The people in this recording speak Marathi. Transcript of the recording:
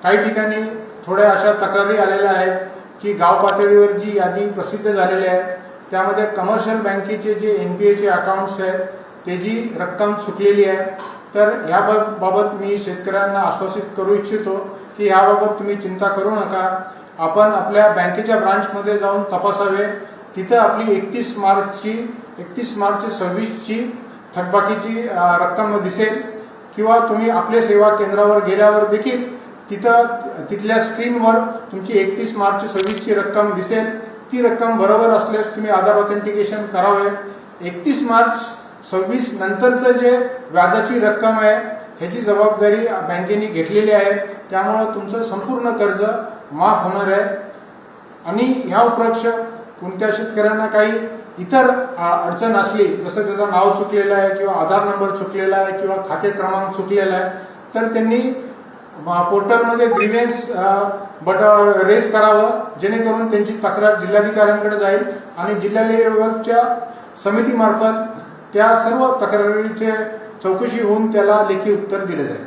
काही ठिकाणी थोड्या अशा तक्रारी आलेल्या आहेत की गाव पातळीवर जी यादी प्रसिद्ध झालेली आहे त्यामध्ये कमर्शियल बँकेचे जे NPAचे अकाउंट्स आहेत त्याची रक्कम चुकलेली आहे। तर याबाबत मी शेतकऱ्यांना आश्वासित करू इच्छितो की याबाबत तुम्ही चिंता करू नका। आपण आपल्या बँकेच्या ब्रांचमध्ये जाऊन तपासावे। तिथं आपली 31 मार्च 26ची थकबाकीची रक्कम दिसेल किंवा तुम्ही आपल्या सेवा केंद्रावर गेल्यावर देखील तिथल्या स्क्रीनवर तुमची 31 मार्च 26ची रक्कम दिसेल। ती रक्कम बरोबर असल्यास तुम्ही आधार ऑथेंटिकेशन करावे। 31 मार्च 26 नंतरचं जे व्याजाची रक्कम आहे ह्याची जबाबदारी बँकेने घेतलेली आहे, त्यामुळे तुमचं संपूर्ण कर्ज माफ होणार आहे। आणि ह्या उपरक्ष कोणत्या शेतकऱ्यांना काही इतर अडचण असली, जसं त्याचं नाव चुकलेलं आहे किंवा आधार नंबर चुकलेला आहे किंवा खाते क्रमांक चुकलेला आहे, तर त्यांनी पोर्टलमध्ये ग्रीव्हन्स रेज करावं, जेणेकरून त्यांची तक्रार जिल्हाधिकाऱ्यांकडे जाईल आणि जिल्हा लेवलच्या समितीमार्फत त्या सर्व तक्रारीचे चौकशी होऊन त्याला लेखी उत्तर दिले जाईल।